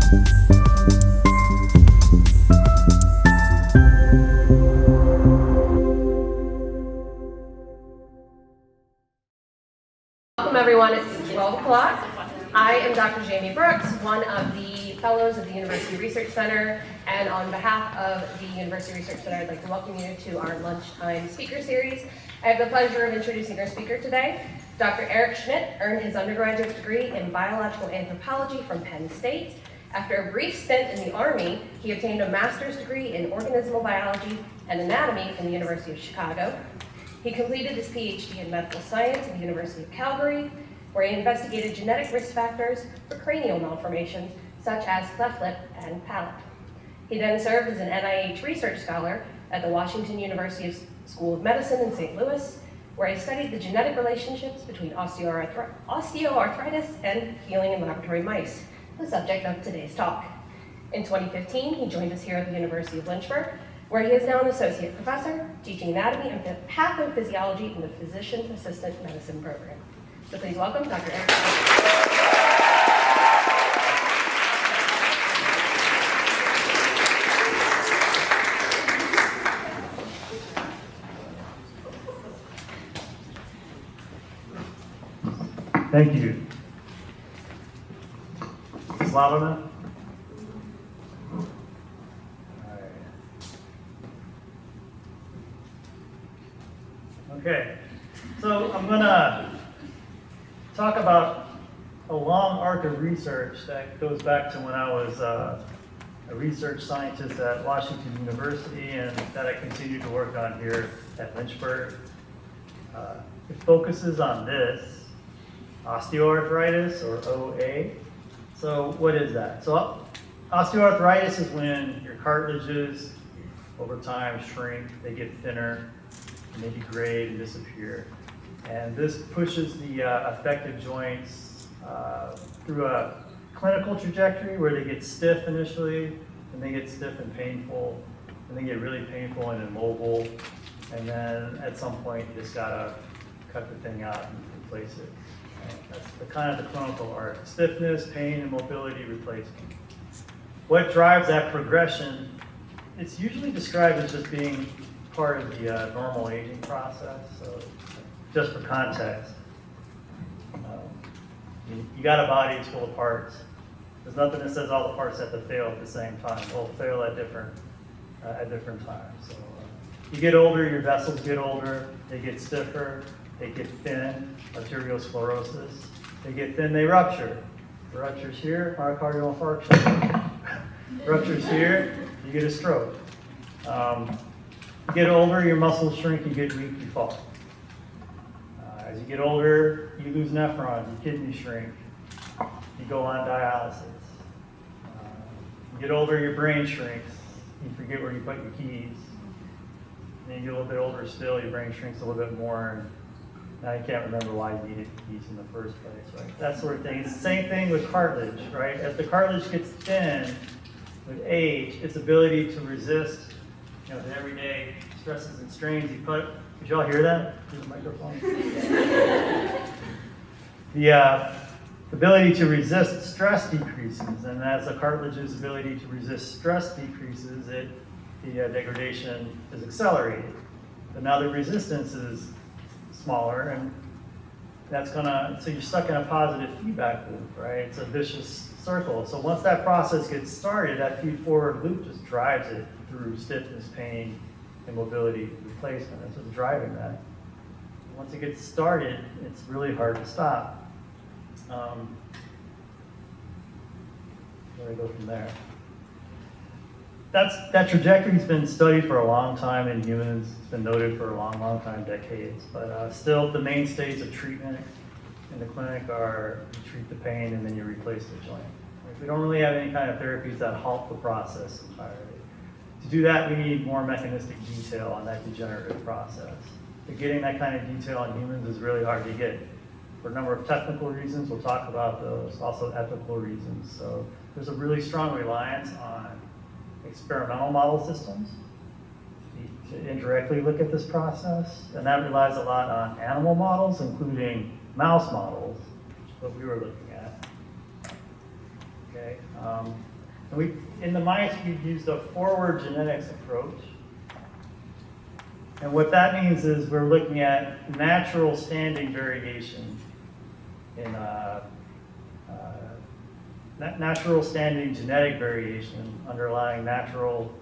Welcome everyone, it's 12 o'clock. I am Dr. Jamie Brooks, one of the fellows of the University Research Center, and on behalf of the University Research Center, I'd like to welcome you to our Lunchtime speaker series. I have the pleasure of introducing our speaker today. Dr. Eric Schmidt earned his undergraduate degree in biological anthropology from Penn State. After a brief stint in the Army, he obtained a master's degree in organismal biology and anatomy from the University of Chicago. He completed his PhD in medical science at the University of Calgary, where he investigated genetic risk factors for cranial malformations, such as cleft lip and palate. He then served as an NIH research scholar at the Washington University School of Medicine in St. Louis, where he studied the genetic relationships between osteoarthritis and healing in laboratory mice, the subject of today's talk. In 2015, he joined us here at the University of Lynchburg, where he is now an associate professor teaching anatomy and pathophysiology in the physician assistant medicine program. So please welcome Dr. Eric Schmidt. Thank you. Is this loud enough? Okay, so I'm going to talk about a long arc of research that goes back to when I was a research scientist at Washington University and that I continue to work on here at Lynchburg. It focuses on this, osteoarthritis, or OA. So what is that? So osteoarthritis is when your cartilages over time shrink, they get thinner, and they degrade and disappear. And this pushes the affected joints through a clinical trajectory where they get stiff initially, and they get stiff and painful, and they get really painful and immobile, and then at some point you just gotta cut the thing out and replace it. And that's the kind of the clinical arc: stiffness, pain, immobility, replacement. What drives that progression? It's usually described as just being part of the normal aging process. So just for context, you got a body, it's full of parts. There's nothing that says all the parts have to fail at the same time. They'll fail at different times. So you get older, your vessels get older, they get stiffer, they get thin, arteriosclerosis. They get thin, they rupture. The rupture's here, myocardial infarction. Rupture's here, you get a stroke. You get older, your muscles shrink, you get weak, you fall. As you get older, you lose nephrons, your kidneys shrink, you go on dialysis. You get older, your brain shrinks, you forget where you put your keys. And then you get a little bit older still, your brain shrinks a little bit more, and now you can't remember why you needed keys in the first place, right? That sort of thing. It's the same thing with cartilage, right? As the cartilage gets thin with age, its ability to resist the everyday stresses and strains you put. Did y'all hear that? Here's the microphone. The ability to resist stress decreases, and as the cartilage's ability to resist stress decreases, the degradation is accelerated. But now the resistance is smaller, and that's so you're stuck in a positive feedback loop, right? It's a vicious circle. So once that process gets started, that feed-forward loop just drives it through stiffness, pain, immobility, replacement. That's what's driving that. Once it gets started, it's really hard to stop. Where do I go from there? That trajectory's been studied for a long time in humans. It's been noted for a long, long time, decades. But still, the mainstays of treatment in the clinic are you treat the pain and then you replace the joint. We don't really have any kind of therapies that halt the process entirely. To do that, we need more mechanistic detail on that degenerative process. But getting that kind of detail on humans is really hard to get. For a number of technical reasons, we'll talk about those, also ethical reasons. So there's a really strong reliance on experimental model systems to indirectly look at this process. And that relies a lot on animal models, including mouse models, which is what we were looking at. Okay. Okay. And in the mice, we've used a forward genetics approach. And what that means is we're looking at natural standing variation in natural standing genetic variation underlying natural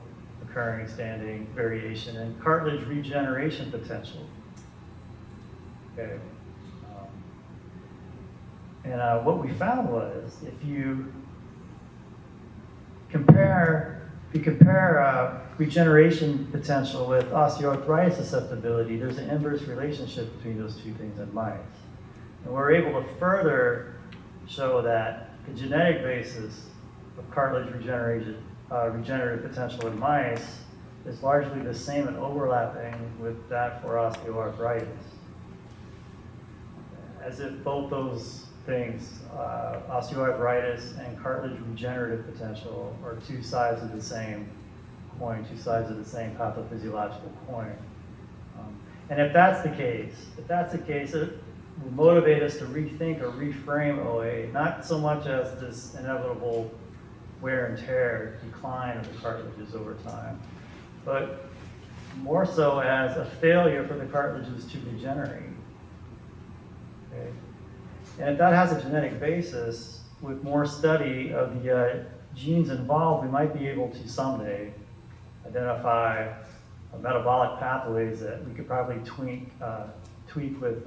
occurring standing variation and cartilage regeneration potential. Okay. And what we found was if you compare regeneration potential with osteoarthritis susceptibility, there's an inverse relationship between those two things in mice. And we're able to further show that the genetic basis of cartilage regenerative potential in mice is largely the same and overlapping with that for osteoarthritis. As if both those things, osteoarthritis and cartilage regenerative potential, are two sides of the same coin, two sides of the same pathophysiological coin. And if that's the case, it will motivate us to rethink or reframe OA, not so much as this inevitable wear and tear, decline of the cartilages over time, but more so as a failure for the cartilages to regenerate. Okay? And if that has a genetic basis, with more study of the genes involved, we might be able to someday identify metabolic pathways that we could probably tweak with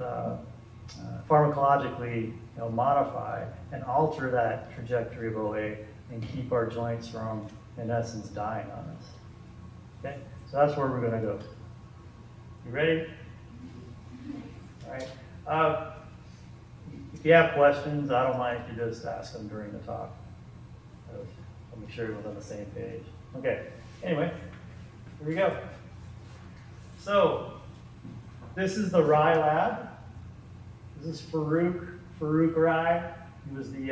pharmacologically, modify and alter that trajectory of OA and keep our joints from, in essence, dying on us. Okay, so that's where we're going to go. You ready? All right. If you have questions, I don't mind if you just ask them during the talk. I'll make sure everyone's on the same page. Okay. Anyway, here we go. So this is the Rye lab. This is Farouk Rye. He was the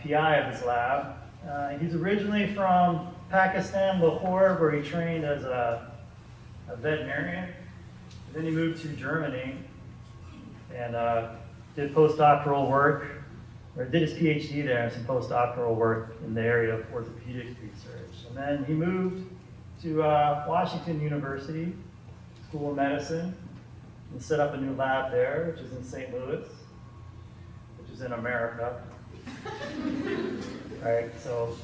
PI of this lab. He's originally from Pakistan, Lahore, where he trained as a veterinarian. Then he moved to Germany and did postdoctoral work, or did his PhD there and some postdoctoral work in the area of orthopedic research. And then he moved to Washington University School of Medicine and set up a new lab there, which is in St. Louis, which is in America. All right, so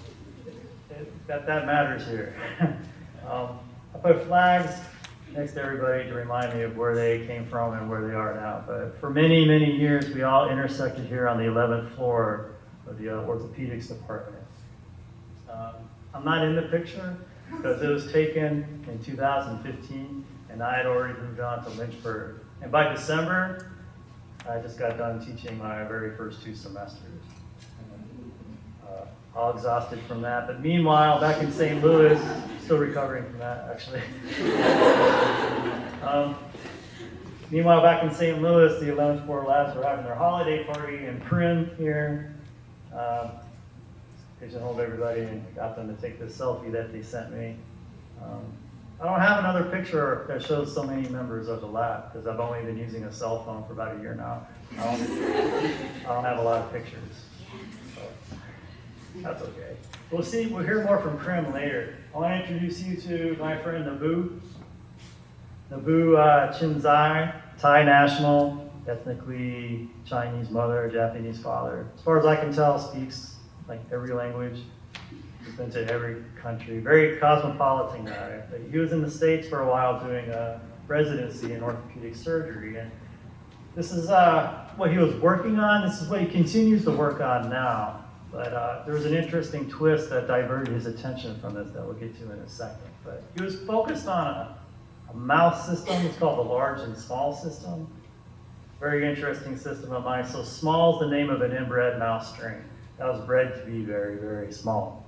that matters here. I put flags next to everybody to remind me of where they came from and where they are now. But for many, many years, we all intersected here on the 11th floor of the orthopedics department. I'm not in the picture because it was taken in 2015, and I had already moved on to Lynchburg. And by December, I just got done teaching my very first 2 semesters. All exhausted from that. But meanwhile, back in St. Louis, still recovering from that, actually. Meanwhile, back in St. Louis, the 11th floor labs were having their holiday party in Prim here. Pigeonholed everybody and got them to take this selfie that they sent me. I don't have another picture that shows so many members of the lab because I've only been using a cell phone for about a year now. I don't have a lot of pictures. That's okay. We'll hear more from Krim later. I want to introduce you to my friend Nabu. Nabu Chinzai, Thai national, ethnically Chinese mother, Japanese father. As far as I can tell, speaks like every language. He's been to every country. Very cosmopolitan guy. But he was in the States for a while doing a residency in orthopedic surgery. And this is what he was working on. This is what he continues to work on now. But there was an interesting twist that diverted his attention from this that we'll get to in a second. But he was focused on a mouse system. It's called the large and small system. Very interesting system of mice. So small is the name of an inbred mouse strain. That was bred to be very, very small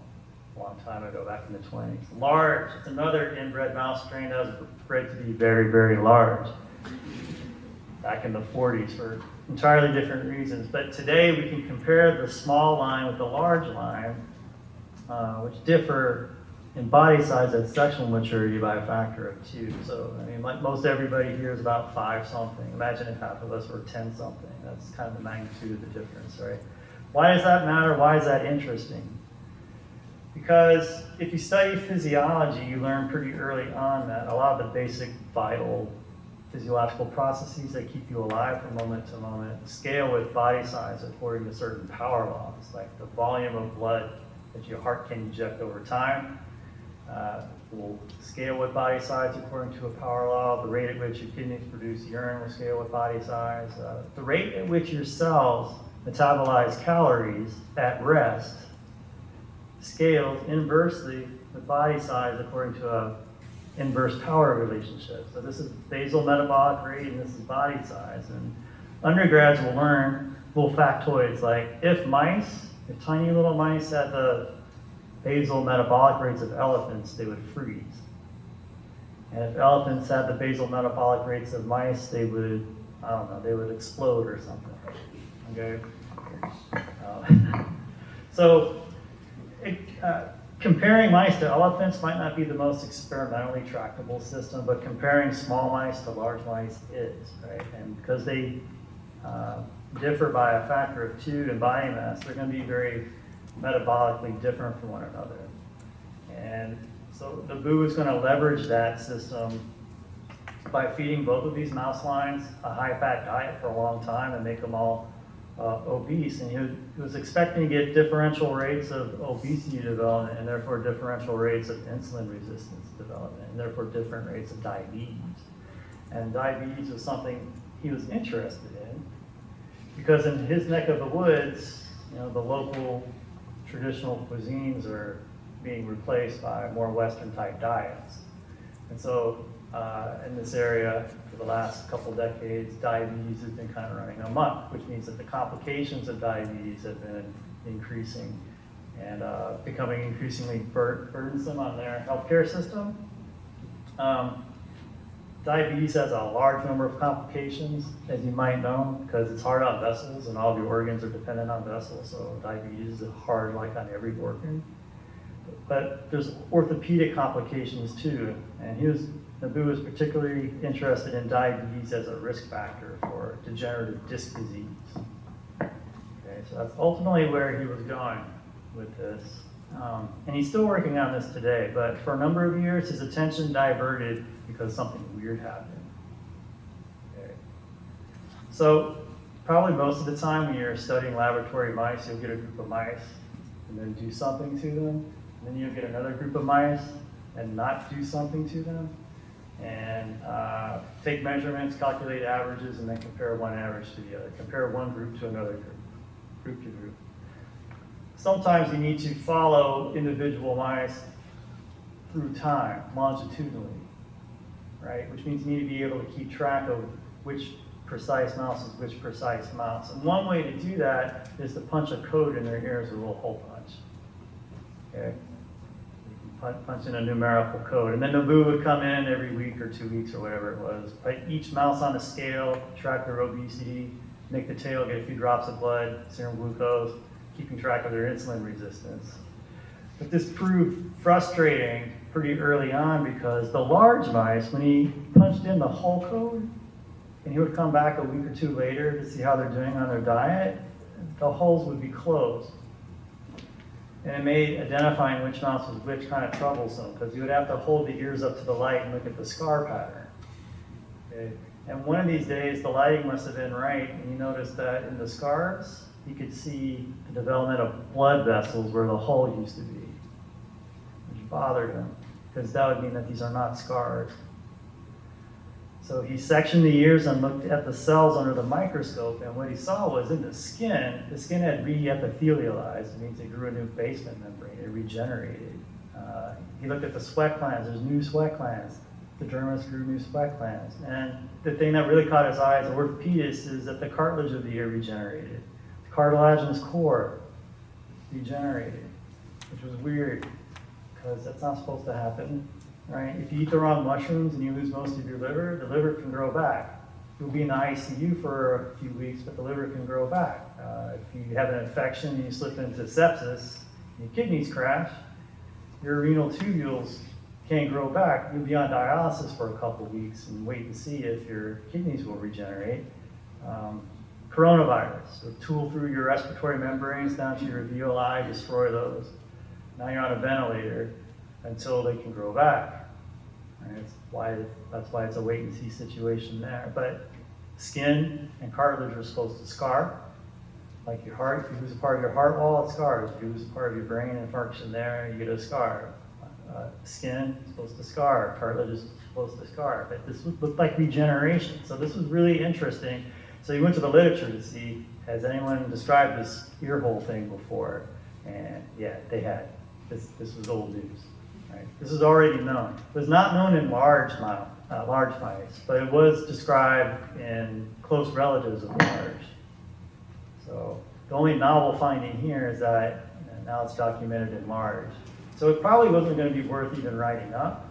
a long time ago, back in the 20s. Large, it's another inbred mouse strain that was bred to be very, very large back in the 40s for entirely different reasons. But today we can compare the small line with the large line, which differ in body size, that's sexual maturity by a factor of 2. So, I mean, like most everybody here is about 5 something. Imagine if half of us were 10 something. That's kind of the magnitude of the difference, right? Why does that matter? Why is that interesting? Because if you study physiology, you learn pretty early on that a lot of the basic vital physiological processes that keep you alive from moment to moment scale with body size according to certain power laws, like the volume of blood that your heart can inject over time will scale with body size according to a power law. The rate at which your kidneys produce urine will scale with body size. The rate at which your cells metabolize calories at rest scales inversely with body size according to a inverse power relationship. So this is basal metabolic rate and this is body size. And undergrads will learn little factoids like if tiny little mice had the basal metabolic rates of elephants, they would freeze. And if elephants had the basal metabolic rates of mice, they would, I don't know, they would explode or something. Okay? Comparing mice to elephants might not be the most experimentally tractable system, but comparing small mice to large mice is, right? And because they differ by a factor of 2 in body mass, they're going to be very metabolically different from one another. And so the boo is going to leverage that system by feeding both of these mouse lines a high-fat diet for a long time and make them all obese. And he was expecting to get differential rates of obesity development and therefore differential rates of insulin resistance development and therefore different rates of diabetes. And diabetes was something he was interested in because in his neck of the woods, the local traditional cuisines are being replaced by more Western type diets. And so in this area, for the last couple decades, diabetes has been kind of running amok, which means that the complications of diabetes have been increasing and becoming increasingly burdensome on their healthcare system. Diabetes has a large number of complications, as you might know, because it's hard on vessels and all of your organs are dependent on vessels, so diabetes is hard like on every organ. But there's orthopedic complications too, and Nabu was particularly interested in diabetes as a risk factor for degenerative disc disease. Okay, so that's ultimately where he was going with this. And he's still working on this today, but for a number of years, his attention diverted because something weird happened. Okay. So probably most of the time when you're studying laboratory mice, you'll get a group of mice and then do something to them. And then you'll get another group of mice and not do something to them. And take measurements, calculate averages, and then compare one average to the other. Compare one group to another group to group. Sometimes you need to follow individual mice through time, longitudinally, right? Which means you need to be able to keep track of which precise mouse is which precise mouse. And one way to do that is to punch a code in their ears with a little hole punch. Okay? You can punch in a numerical code. And then Nabu would come in every week or 2 weeks or whatever it was, put each mouse on a scale, track their obesity, make the tail get a few drops of blood, serum glucose, keeping track of their insulin resistance. But this proved frustrating pretty early on because the large mice, when he punched in the whole code, and he would come back a week or 2 later to see how they're doing on their diet, the holes would be closed. And it made identifying which mouse was which kind of troublesome because you would have to hold the ears up to the light and look at the scar pattern. Okay? And one of these days, the lighting must have been right, and you noticed that in the scars, you could see the development of blood vessels where the hole used to be, which bothered him, because that would mean that these are not scars. So he sectioned the ears and looked at the cells under the microscope, and what he saw was in the skin had re-epithelialized. It means it grew a new basement membrane, it regenerated. He looked at the sweat glands, there's new sweat glands. The dermis grew new sweat glands. And the thing that really caught his eye as an orthopedist is that the cartilage of the ear regenerated. Cartilaginous core regenerated, which was weird because that's not supposed to happen, right? If you eat the wrong mushrooms and you lose most of your liver, the liver can grow back. You'll be in the ICU for a few weeks, but the liver can grow back. If you have an infection and you slip into sepsis, and your kidneys crash, your renal tubules can't grow back, you'll be on dialysis for a couple weeks and wait and see if your kidneys will regenerate. Coronavirus, a tool through your respiratory membranes down to your alveoli, destroy those. Now you're on a ventilator until they can grow back. Right? That's why it's a wait and see situation there. But skin and cartilage are supposed to scar. Like your heart, if you lose a part of your heart wall, it scars. If you lose a part of your brain and function there, you get a scar. Skin is supposed to scar, cartilage is supposed to scar. But this looked like regeneration. So this was really interesting. So you went to the literature to see, has anyone described this ear hole thing before? And yeah, they had. This was old news. Right? This is already known. It was not known in large mice, but it was described in close relatives of large. So the only novel finding here is that now it's documented in large. So it probably wasn't going to be worth even writing up.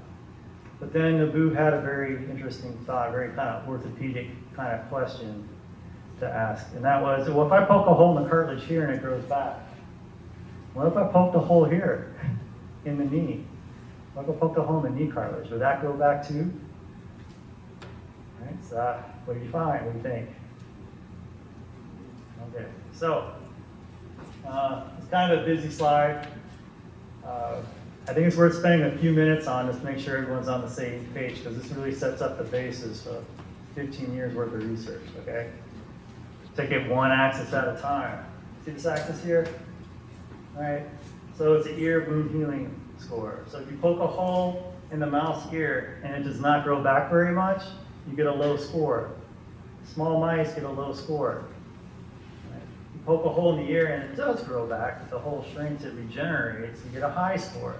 But then Nabu had a very interesting thought, very kind of orthopedic kind of question to ask. And that was, well, if I poke a hole in the cartilage here and it grows back, what if I poked a hole here in the knee? What if I poked a hole in the knee cartilage? Would that go back too? All right, so what do you find? What do you think? Okay, so it's kind of a busy slide. I think it's worth spending a few minutes on just to make sure everyone's on the same page, because this really sets up the basis of 15 years worth of research, okay? Take it one axis at a time. See this axis here? All right, so it's an ear wound healing score. So if you poke a hole in the mouse ear and it does not grow back very much, you get a low score. Small mice get a low score. You poke a hole in the ear and it does grow back, the hole shrinks, it regenerates, you get a high score,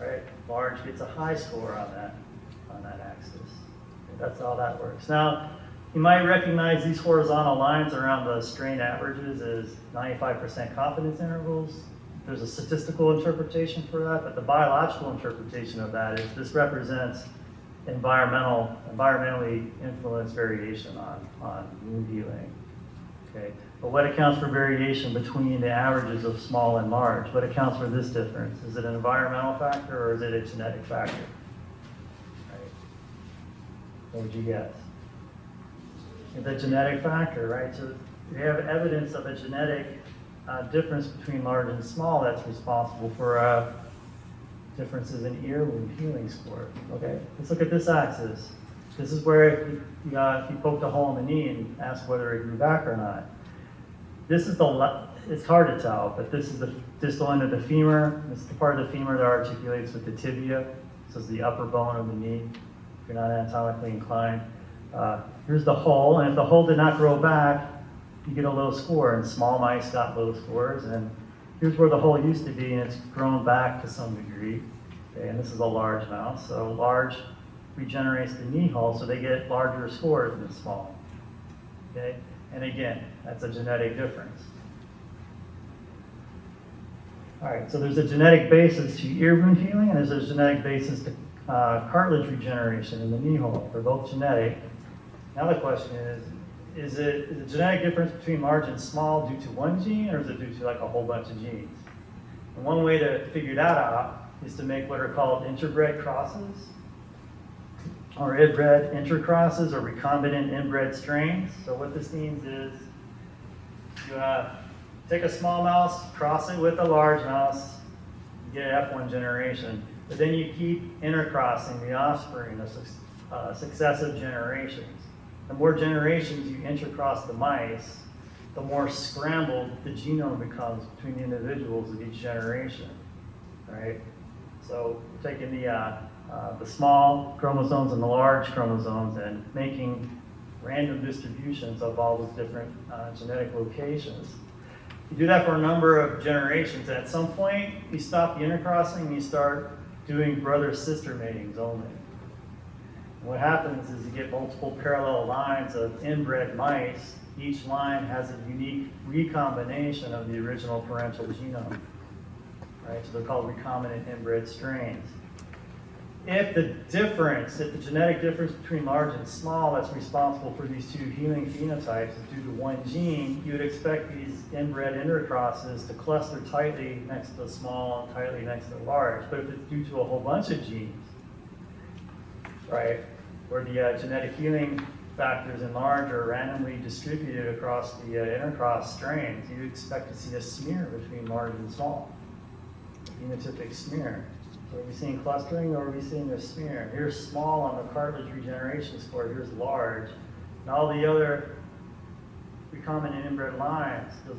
right? Large gets a high score on that axis. Okay, that's how that works. Now, you might recognize these horizontal lines around the strain averages as 95% confidence intervals. There's a statistical interpretation for that, but the biological interpretation of that is this represents environmentally influenced variation on wound healing. Okay. But what accounts for variation between the averages of small and large? What accounts for this difference? Is it an environmental factor or is it a genetic factor? Right. What would you guess? It's a genetic factor, right? So we have evidence of a genetic difference between large and small that's responsible for differences in ear wound healing score. Okay, let's look at this axis. This is where if you poked a hole in the knee and asked whether it grew back or not. This is it's hard to tell, but this is the distal end of the femur. This is the part of the femur that articulates with the tibia. This is the upper bone of the knee, if you're not anatomically inclined. Here's the hole, and if the hole did not grow back, you get a low score, and small mice got low scores. And here's where the hole used to be, and it's grown back to some degree. Okay, and this is a large mouse, so large regenerates the knee hole, so they get larger scores than small. Okay, and again, that's a genetic difference. All right, so there's a genetic basis to ear wound healing, and there's a genetic basis to cartilage regeneration in the knee hole. They're both genetic. Now the question is it a genetic difference between large and small due to one gene, or is it due to like a whole bunch of genes? And one way to figure that out is to make what are called interbred crosses, or inbred intercrosses, or recombinant inbred strains. So what this means is you take a small mouse, cross it with a large mouse, you get an F1 generation. But then you keep intercrossing the offspring of successive generations. The more generations you intercross the mice, the more scrambled the genome becomes between the individuals of each generation, right? So taking the small chromosomes and the large chromosomes and making random distributions of all those different genetic locations. You do that for a number of generations. At some point, you stop the intercrossing and you start doing brother-sister matings only. And what happens is you get multiple parallel lines of inbred mice. Each line has a unique recombination of the original parental genome. Right? So they're called recombinant inbred strains. if the genetic difference between large and small that's responsible for these two healing phenotypes is due to one gene, you would expect these inbred intercrosses to cluster tightly next to the small and tightly next to the large. But if it's due to a whole bunch of genes, right, where the genetic healing factors in large are randomly distributed across the intercross strains, you would expect to see a smear between large and small, a phenotypic smear. So are we seeing clustering or are we seeing a smear? Here's small on the cartilage regeneration score, here's large. And all the other recombinant inbred lines, those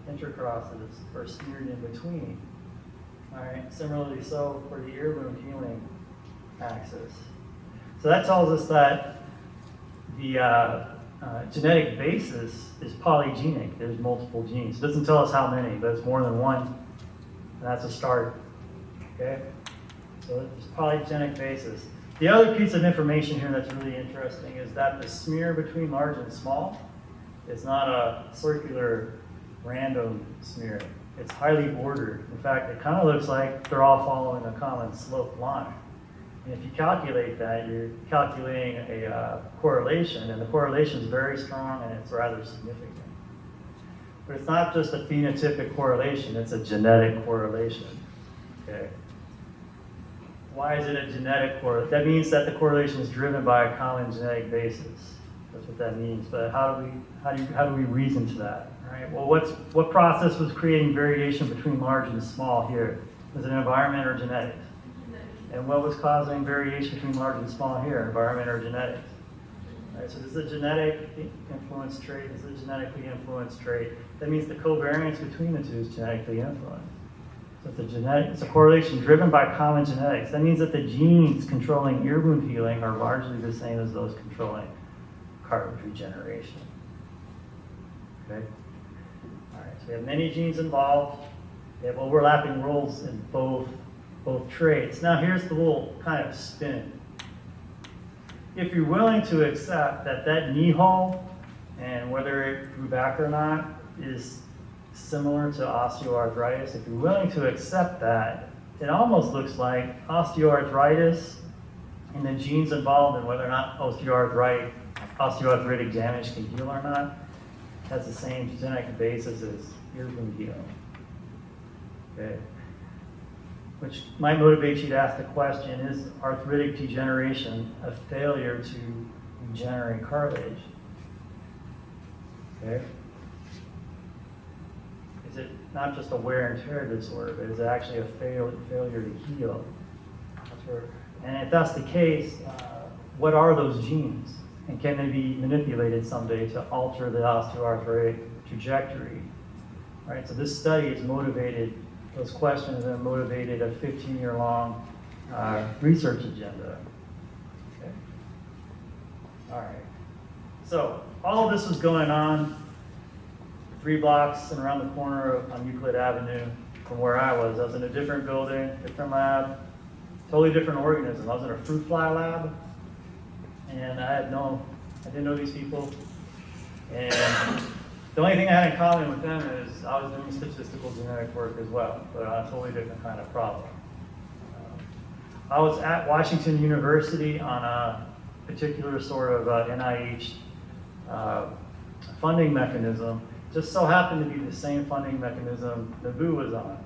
intercrosses are smeared in between. All right, similarly so for the ear wound healing axis. So that tells us that the genetic basis is polygenic. There's multiple genes. It doesn't tell us how many, but it's more than one. And that's a start. Okay? So it's polygenic basis. The other piece of information here that's really interesting is that the smear between large and small is not a circular random smear. It's highly bordered. In fact, it kind of looks like they're all following a common slope line. And if you calculate that, you're calculating a correlation, and the correlation is very strong and it's rather significant. But it's not just a phenotypic correlation, it's a genetic correlation. Okay. Why is it a genetic correlation? That means that the correlation is driven by a common genetic basis. That's what that means. But how do we reason to that? Right? Well, what process was creating variation between large and small here? Was it environment or genetics? And what was causing variation between large and small here? Environment or genetics? Right, so this is a genetic influence trait. This is a genetically influenced trait. That means the covariance between the two is genetically influenced. So it's a correlation driven by common genetics. That means that the genes controlling ear wound healing are largely the same as those controlling cartilage regeneration. Okay? All right, so we have many genes involved. We have overlapping roles in both traits. Now here's the little kind of spin. If you're willing to accept that knee hole, and whether it grew back or not, is similar to osteoarthritis, if you're willing to accept that, it almost looks like osteoarthritis and the genes involved in whether or not osteoarthritic damage can heal or not has the same genetic basis as ear wound healing. Okay. Which might motivate you to ask the question, is arthritic degeneration a failure to regenerate cartilage? Okay. Is it not just a wear and tear disorder, but is it actually a failure to heal? And if that's the case, what are those genes? And can they be manipulated someday to alter the osteoarthritic trajectory? Right, so this study has motivated, those questions have motivated a 15-year-long research agenda. Okay. All right. So all of this was going on 3 blocks and around the corner on Euclid Avenue from where I was. I was in a different building, different lab, totally different organism. I was in a fruit fly lab, and I didn't know these people. And the only thing I had in common with them is I was doing statistical genetic work as well, but on a totally different kind of problem. I was at Washington University on a particular sort of NIH funding mechanism. Just so happened to be the same funding mechanism Naboo was on,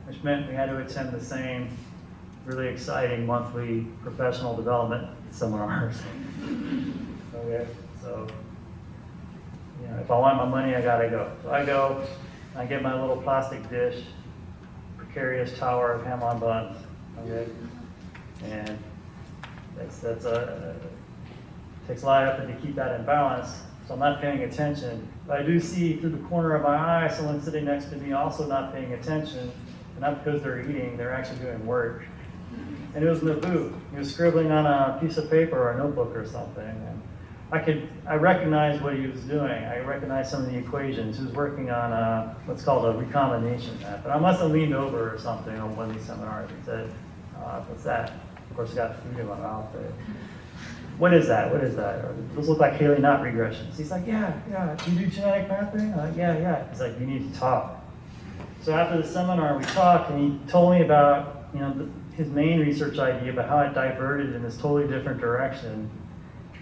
which meant we had to attend the same really exciting monthly professional development seminars. Okay, so you know, if I want my money, I gotta go. So I go, I get my little plastic dish, precarious tower of ham on buns. Okay, and takes a lot of effort to keep that in balance. So I'm not paying attention. But I do see through the corner of my eye someone sitting next to me also not paying attention. And not because they're eating, they're actually doing work. And it was Naboo. He was scribbling on a piece of paper or a notebook or something. And I recognized what he was doing. I recognized some of the equations. He was working on what's called a recombination map. And I must have leaned over or something on one of these seminars and said, what's that? Of course, I got food in my mouth. What is that? What is that? Or, those look like Haley-Knott regressions. He's like, yeah. Do you do genetic mapping? I'm like, yeah. He's like, we need to talk. So after the seminar, we talked, and he told me about, his main research idea, but how it diverted in this totally different direction.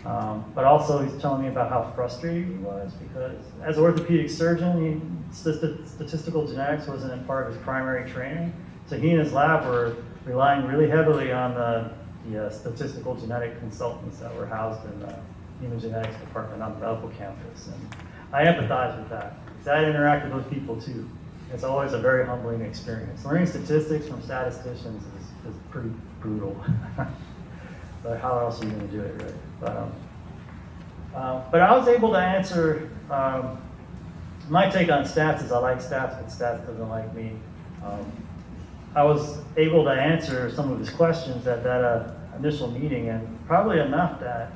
But also he's telling me about how frustrated he was because as an orthopedic surgeon, statistical genetics wasn't a part of his primary training. So he and his lab were relying really heavily on the statistical genetic consultants that were housed in the human genetics department on the medical campus. And I empathize with that because I interact with those people too. It's always a very humbling experience. Learning statistics from statisticians is pretty brutal. But how else are you going to do it, right? But I was able to answer, my take on stats is I like stats, but stats doesn't like me. I was able to answer some of his questions at that initial meeting, and probably enough that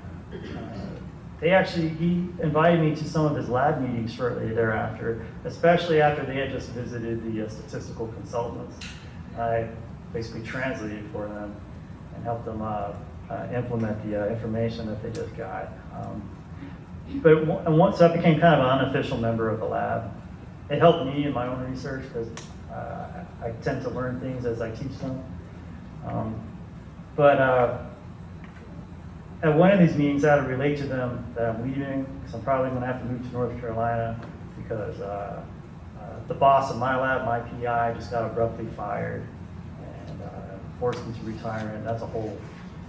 he invited me to some of his lab meetings shortly thereafter, especially after they had just visited the statistical consultants. I basically translated for them and helped them implement the information that they just got. So I became kind of an unofficial member of the lab. It helped me in my own research because I tend to learn things as I teach them. At one of these meetings, I had to relate to them that I'm leaving because I'm probably going to have to move to North Carolina because the boss of my lab, my PI, just got abruptly fired and forced me to retirement. That's a whole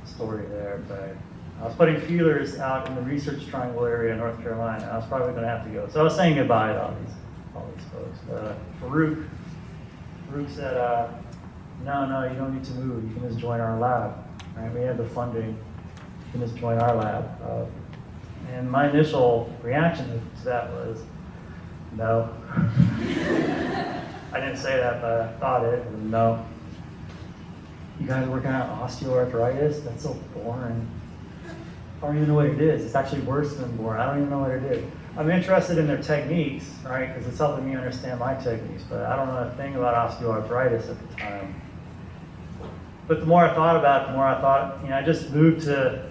story there. But I was putting feelers out in the Research Triangle area in North Carolina. I was probably going to have to go. So I was saying goodbye to all these folks. But Farouk said, no, you don't need to move. You can just join our lab. Right? We have the funding. You can just join our lab. And my initial reaction to that was, no. I didn't say that, but I thought it. And no. You guys are working on osteoarthritis? That's so boring. I don't even know what it is. It's actually worse than boring. I don't even know what it is. I'm interested in their techniques, right? Because it's helping me understand my techniques, but I don't know a thing about osteoarthritis at the time. But the more I thought about it, the more I thought, I just moved to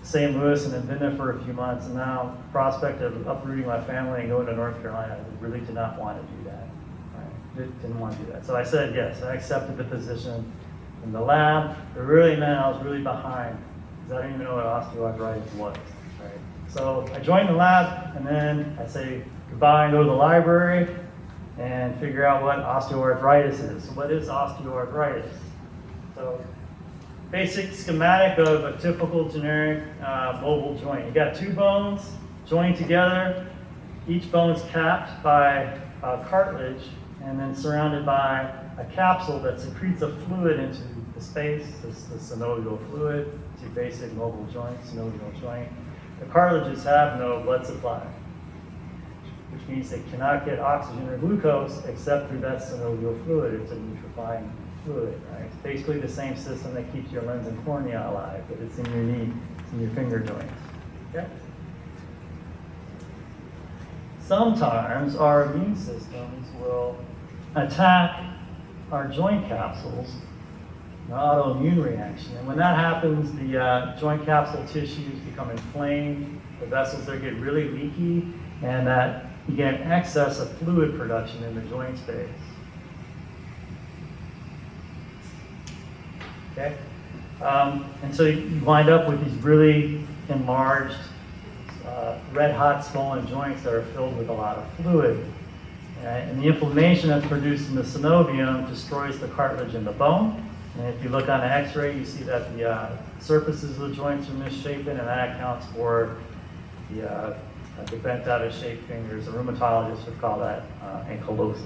St. Louis and had been there for a few months, and now the prospect of uprooting my family and going to North Carolina, I really did not want to do that. Right? Didn't want to do that. So I said yes. I accepted the position in the lab. It really meant I was really behind because I didn't even know what osteoarthritis was. Right? So I joined the lab, and then I say goodbye and go to the library and figure out what osteoarthritis is. So what is osteoarthritis? So basic schematic of a typical generic mobile joint. You got two bones joined together. Each bone's capped by cartilage and then surrounded by a capsule that secretes a fluid into the space, the synovial fluid. It's your basic mobile joint, synovial joint. The cartilages have no blood supply, which means they cannot get oxygen or glucose except through that synovial fluid. It's a neutrifying fluid, right? It's basically the same system that keeps your lens and cornea alive, but it's in your knee, it's in your finger joints. Okay? Sometimes our immune systems will attack our joint capsules, an autoimmune reaction. And when that happens, the joint capsule tissues become inflamed, the vessels there get really leaky, and that you get an excess of fluid production in the joint space. Okay? And so you wind up with these really enlarged, red-hot swollen joints that are filled with a lot of fluid. And the inflammation that's produced in the synovium destroys the cartilage in the bone. And if you look on an x-ray, you see that the surfaces of the joints are misshapen, and that accounts for the bent out of shape fingers. A rheumatologist would call that ankylosis.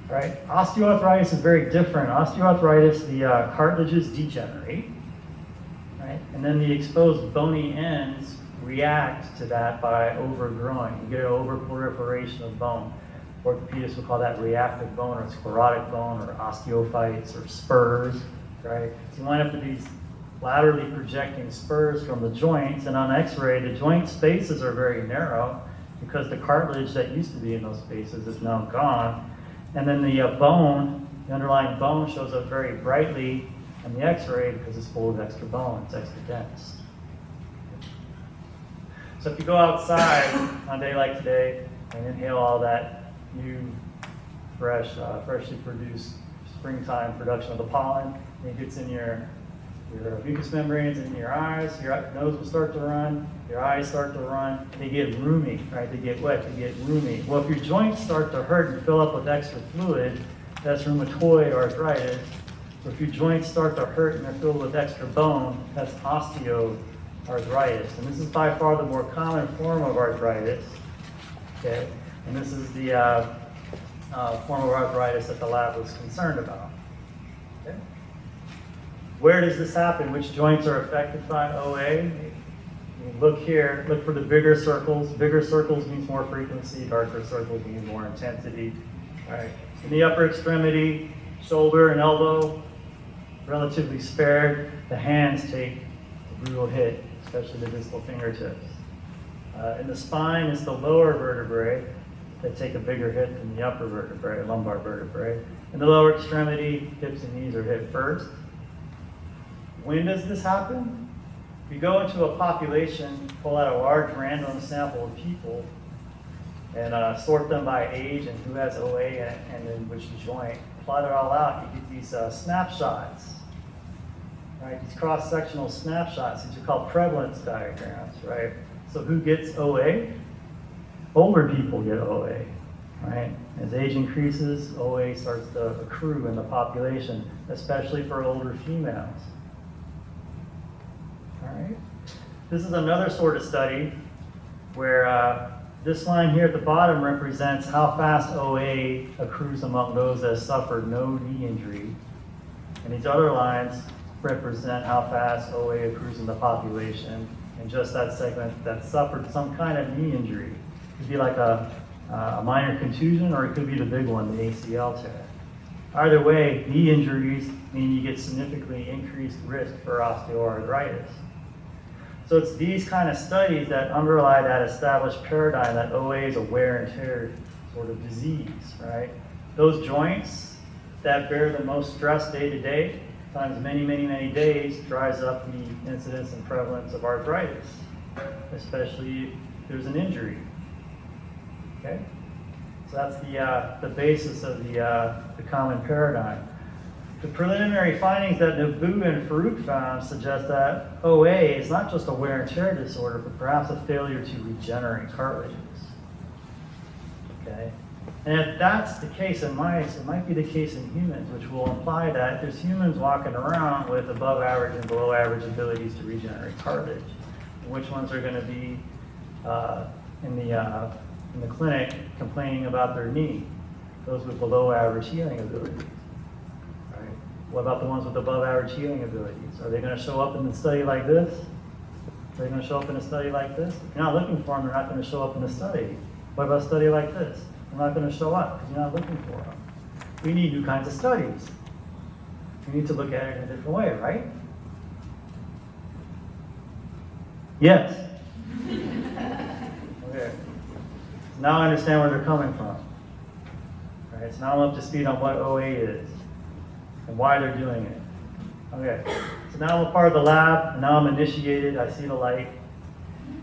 Right? Osteoarthritis is very different. Osteoarthritis, the cartilages degenerate, right? And then the exposed bony ends react to that by overgrowing. You get an overproliferation of bone. Orthopedists would call that reactive bone or sclerotic bone or osteophytes or spurs, right? So you wind up with these laterally projecting spurs from the joints, and on x-ray, the joint spaces are very narrow because the cartilage that used to be in those spaces is now gone. And then the bone, the underlying bone, shows up very brightly on the x-ray because it's full of extra bone, it's extra dense. So if you go outside on a day like today and inhale all that new, freshly produced springtime production of the pollen. It gets in your mucous membranes in your eyes, your nose will start to run, your eyes start to run, they get roomy, right? They get wet, they get roomy. Well, if your joints start to hurt and fill up with extra fluid, that's rheumatoid arthritis. Or if your joints start to hurt and they're filled with extra bone, that's osteoarthritis. And this is by far the more common form of arthritis, okay? And this is the form of arthritis that the lab was concerned about. Okay? Where does this happen? Which joints are affected by OA? Look here, look for the bigger circles. Bigger circles means more frequency, darker circles means more intensity. All right. In the upper extremity, shoulder and elbow, relatively spared. The hands take a brutal hit, especially the distal fingertips. In the spine, it's the lower vertebrae that take a bigger hit than the upper vertebrae, lumbar vertebrae. In the lower extremity, hips and knees are hit first. When does this happen? If you go into a population, pull out a large random sample of people, and sort them by age and who has OA and then which joint, plot it all out, you get these snapshots, right? These cross-sectional snapshots, these are called prevalence diagrams, right? So who gets OA? Older people get OA, right? As age increases, OA starts to accrue in the population, especially for older females. All right. This is another sort of study where this line here at the bottom represents how fast OA accrues among those that suffered no knee injury. And these other lines represent how fast OA accrues in the population in just that segment that suffered some kind of knee injury. It could be like a minor contusion, or it could be the big one, the ACL tear. Either way, knee injuries mean you get significantly increased risk for osteoarthritis. So it's these kind of studies that underlie that established paradigm that OA is a wear and tear sort of disease, right? Those joints that bear the most stress day to day, times many, many, many days, drives up the incidence and prevalence of arthritis, especially if there's an injury, okay? So that's the basis of the common paradigm. The preliminary findings that Nabu and Farouk found suggest that OA is not just a wear and tear disorder, but perhaps a failure to regenerate cartilages. Okay? And if that's the case in mice, it might be the case in humans, which will imply that there's humans walking around with above average and below average abilities to regenerate cartilage. And which ones are going to be in the clinic complaining about their knee? Those with below average healing abilities. What about the ones with above average healing abilities? Are they going to show up in a study like this? Are they going to show up in a study like this? If you're not looking for them, they're not going to show up in a study. What about a study like this? They're not going to show up because you're not looking for them. We need new kinds of studies. We need to look at it in a different way, right? Yes. Okay. So now I understand where they're coming from. All right, so now I'm up to speed on what OA is and why they're doing it. Okay, so now I'm a part of the lab, and now I'm initiated, I see the light.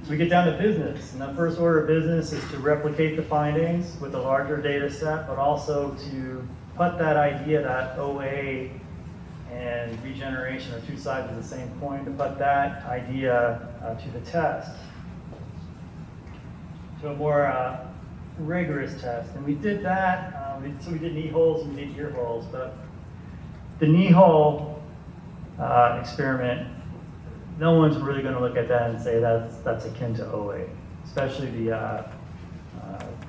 So we get down to business, and the first order of business is to replicate the findings with a larger data set, but also to put that idea that OA and regeneration are two sides of the same coin, to put that idea to the test, to a more rigorous test. And we did that, so we did knee holes and we did ear holes, but the knee hole experiment, no one's really going to look at that and say that's akin to OA, especially the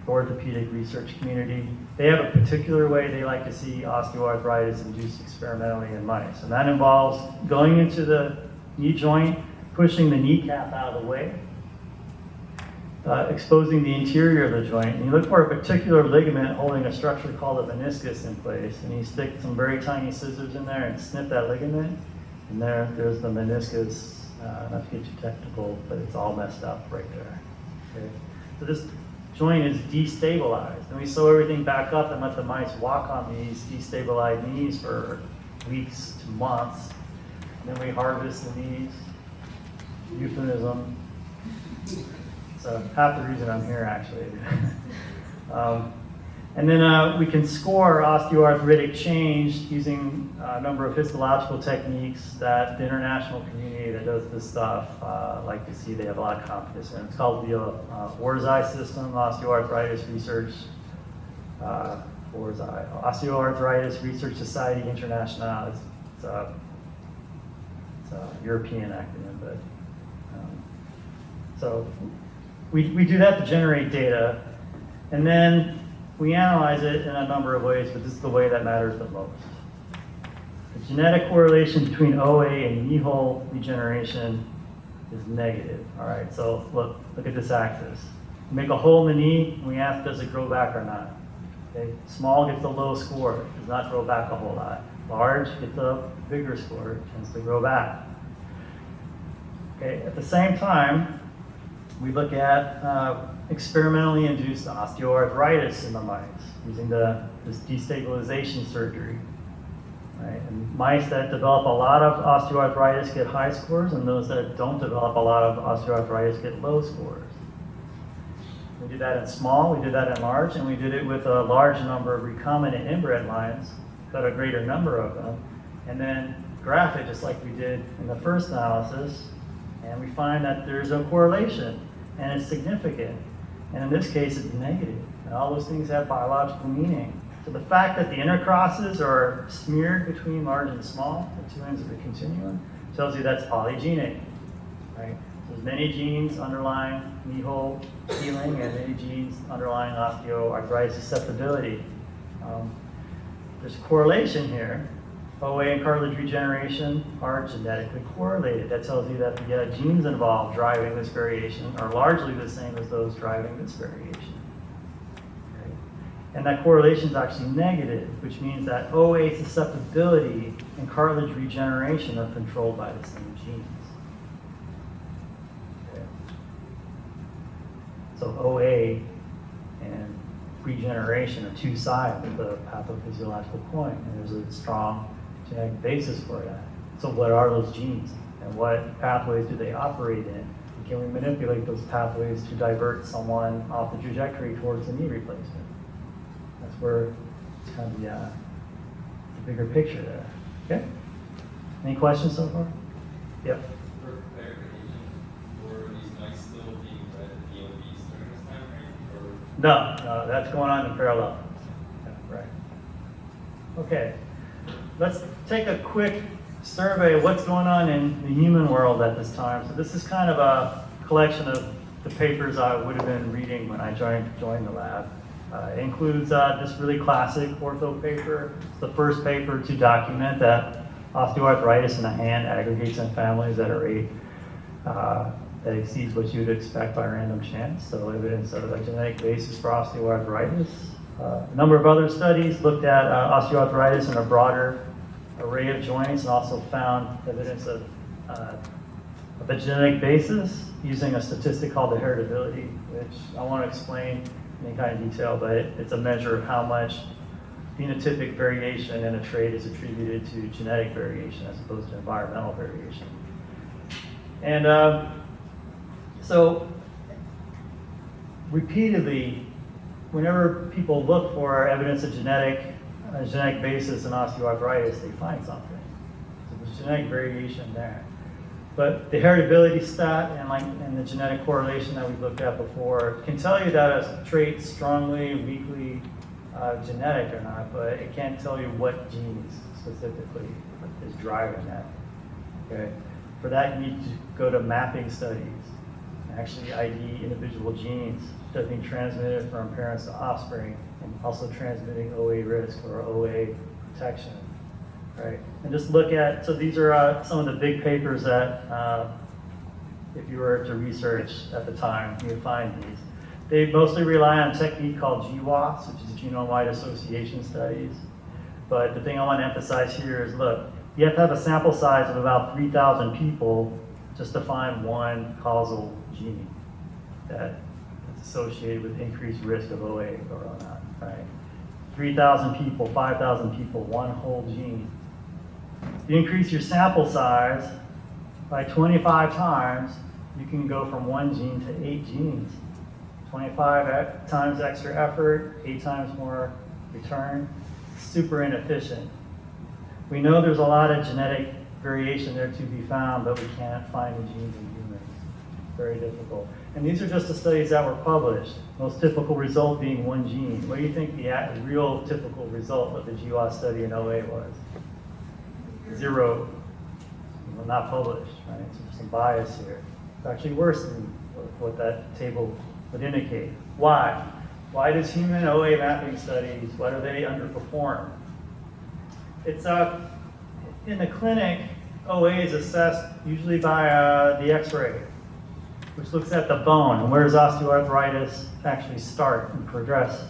orthopedic research community. They have a particular way they like to see osteoarthritis induced experimentally in mice, and that involves going into the knee joint, pushing the kneecap out of the way, exposing the interior of the joint, and you look for a particular ligament holding a structure called a meniscus in place, and you stick some very tiny scissors in there and snip that ligament, and there's the meniscus. Not to get too technical, but it's all messed up right there. Okay? So this joint is destabilized, and we sew everything back up and let the mice walk on these destabilized knees for weeks to months, and then we harvest the knees. Euphemism. So half the reason I'm here, actually. And then we can score osteoarthritic change using a number of histological techniques that the international community that does this stuff like to see. They have a lot of confidence in. It's called the Orzai system, Osteoarthritis Research, Osteoarthritis Research Society International. It's a European acronym, but so we do that to generate data, and then we analyze it in a number of ways, but this is the way that matters the most. The genetic correlation between OA and knee hole regeneration is negative. All right, so look at this axis. We make a hole in the knee, and we ask, does it grow back or not? Okay, small gets a low score, does not grow back a whole lot. Large gets a bigger score, tends to grow back. Okay, at the same time, we look at experimentally induced osteoarthritis in the mice using this destabilization surgery. Right? And mice that develop a lot of osteoarthritis get high scores, and those that don't develop a lot of osteoarthritis get low scores. We did that in small, we did that in large, and we did it with a large number of recombinant inbred lines, got a greater number of them, and then graph it just like we did in the first analysis, and we find that there's a correlation, and it's significant. And in this case, it's negative. And all those things have biological meaning. So the fact that the intercrosses are smeared between large and small, the two ends of the continuum, tells you that's polygenic, right? So there's many genes underlying knee hole healing and many genes underlying osteoarthritis susceptibility. There's correlation here. OA and cartilage regeneration are genetically correlated. That tells you that the genes involved driving this variation are largely the same as those driving this variation. Okay? And that correlation is actually negative, which means that OA susceptibility and cartilage regeneration are controlled by the same genes. Okay? So OA and regeneration are two sides of the pathophysiological coin, and there's a strong genetic basis for that. So what are those genes, and what pathways do they operate in? And can we manipulate those pathways to divert someone off the trajectory towards a knee replacement? That's where it's kind of the bigger picture there. Okay? Any questions so far? Yep. For clarification, were these mice still being fed DOBs during this time frame? No, that's going on in parallel. Yeah, right. Okay. Let's take a quick survey of what's going on in the human world at this time. So this is kind of a collection of the papers I would have been reading when I joined the lab. It includes this really classic ortho paper. It's the first paper to document that osteoarthritis in the hand aggregates in families at a rate that exceeds what you would expect by random chance. So evidence of a genetic basis for osteoarthritis. A number of other studies looked at osteoarthritis in a broader array of joints and also found evidence of a genetic basis using a statistic called the heritability, which I want to explain in any kind of detail, but it's a measure of how much phenotypic variation in a trait is attributed to genetic variation as opposed to environmental variation. And so repeatedly, whenever people look for evidence of genetic basis in osteoarthritis, they find something. So there's genetic variation there. But the heritability stat and the genetic correlation that we looked at before can tell you that a trait's strongly or weakly genetic or not, but it can't tell you what genes specifically is driving that. Okay? For that, you need to go to mapping studies and actually ID individual genes that are being transmitted from parents to offspring, and also transmitting OA risk or OA protection, right? And just look at, so these are some of the big papers that, if you were to research at the time, you would find these. They mostly rely on a technique called GWAS, which is genome-wide association studies. But the thing I want to emphasize here is, look, you have to have a sample size of about 3,000 people just to find one causal gene that is associated with increased risk of OA or not, right? 3,000 people, 5,000 people, one whole gene. You increase your sample size by 25 times, you can go from one gene to 8 genes. 25 times extra effort, 8 times more return. Super inefficient. We know there's a lot of genetic variation there to be found, but we can't find the genes in humans. Very difficult. And these are just the studies that were published. Most typical result being 1 gene. What do you think the real typical result of the GWAS study in OA was? 0. Well, not published, right? So there's some bias here. It's actually worse than what that table would indicate. Why? Why does human OA mapping studies, why do they underperform? It's in the clinic, OA is assessed usually by the X-ray, which looks at the bone. And where does osteoarthritis actually start and progress?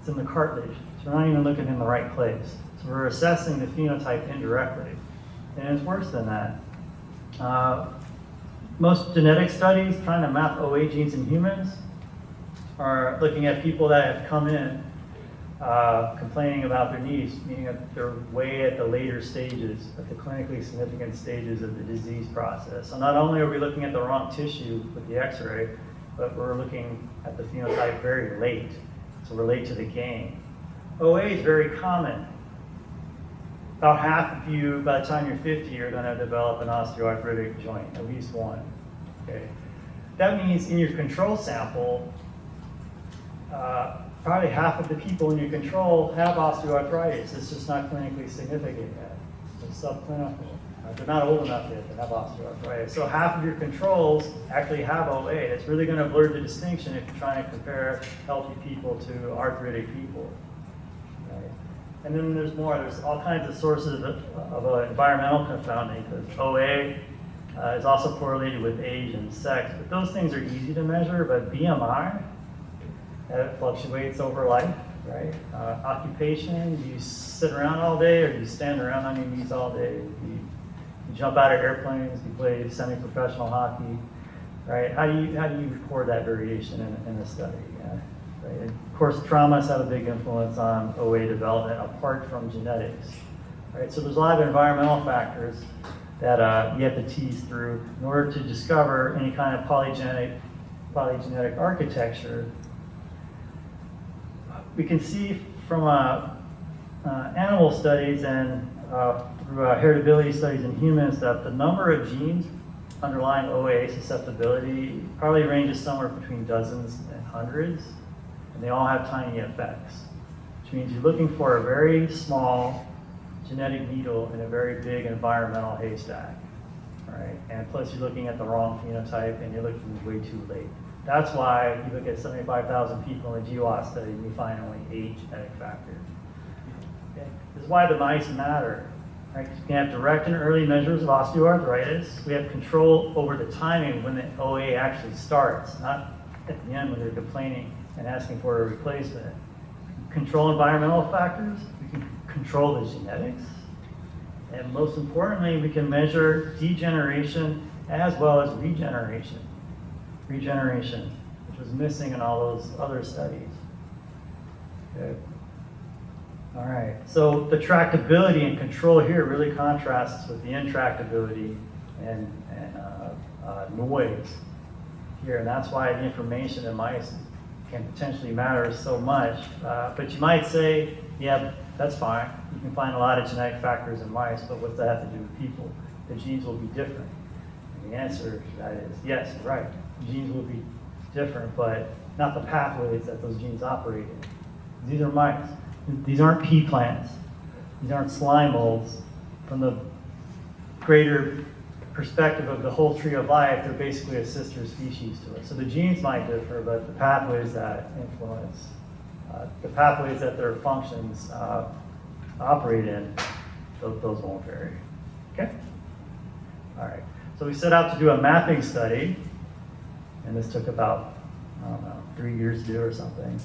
It's in the cartilage. So we're not even looking in the right place. So we're assessing the phenotype indirectly. And it's worse than that. Most genetic studies trying to map OA genes in humans are looking at people that have come in complaining about their knees, meaning that they're way at the later stages, at the clinically significant stages of the disease process. So not only are we looking at the wrong tissue with the X-ray, but we're looking at the phenotype very late, so we're late to the game. OA is very common. About half of you, by the time you're 50, are going to develop an osteoarthritic joint, at least one. Okay, that means in your control sample, probably half of the people in your control have osteoarthritis. It's just not clinically significant yet. It's subclinical. They're not old enough yet to have osteoarthritis. So half of your controls actually have OA. It's really going to blur the distinction if you're trying to compare healthy people to arthritic people. Right? And then there's more. There's all kinds of sources of environmental confounding, because OA is also correlated with age and sex. But those things are easy to measure, but BMI, that fluctuates over life, right? Occupation, do you sit around all day or do you stand around on your knees all day? Do you jump out of airplanes, do you play semi-professional hockey, right? How do you record that variation in a study? Yeah? Right? And of course, traumas have a big influence on OA development apart from genetics, right? So there's a lot of environmental factors that you have to tease through in order to discover any kind of polygenetic architecture. We can see from animal studies and through heritability studies in humans that the number of genes underlying OA susceptibility probably ranges somewhere between dozens and hundreds, and they all have tiny effects, which means you're looking for a very small genetic needle in a very big environmental haystack, right? And plus you're looking at the wrong phenotype and you're looking way too late. That's why you look at 75,000 people in a GWAS study and you find only 8 genetic factors. Okay? This is why the mice matter. Right? We have direct and early measures of osteoarthritis. We have control over the timing when the OA actually starts, not at the end when they're complaining and asking for a replacement. Control environmental factors. We can control the genetics. And most importantly, we can measure degeneration as well as regeneration, which was missing in all those other studies. Okay. All right, so the tractability and control here really contrasts with the intractability and noise here, and that's why the information in mice can potentially matter so much. But you might say, yeah, that's fine. You can find a lot of genetic factors in mice, but what's that have to do with people? The genes will be different. And the answer to that is yes, you're right. Genes will be different, but not the pathways that those genes operate in. These are mice. These aren't pea plants. These aren't slime molds. From the greater perspective of the whole tree of life, they're basically a sister species to it. So the genes might differ, but the pathways that influence, the pathways that their functions operate in, those won't vary. Okay? All right. So we set out to do a mapping study. And this took about, 3 years to do or something.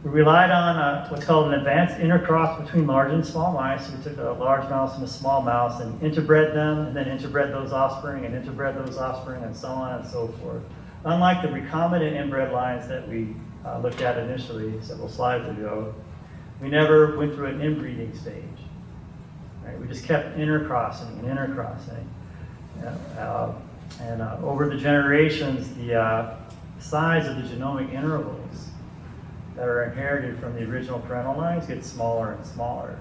We relied on what's called an advanced intercross between large and small mice. So we took a large mouse and a small mouse and interbred them, and then interbred those offspring, and interbred those offspring, and so on and so forth. Unlike the recombinant inbred lines that we looked at initially several slides ago, we never went through an inbreeding stage. Right? We just kept intercrossing and intercrossing. And over the generations, the size of the genomic intervals that are inherited from the original parental lines get smaller and smaller.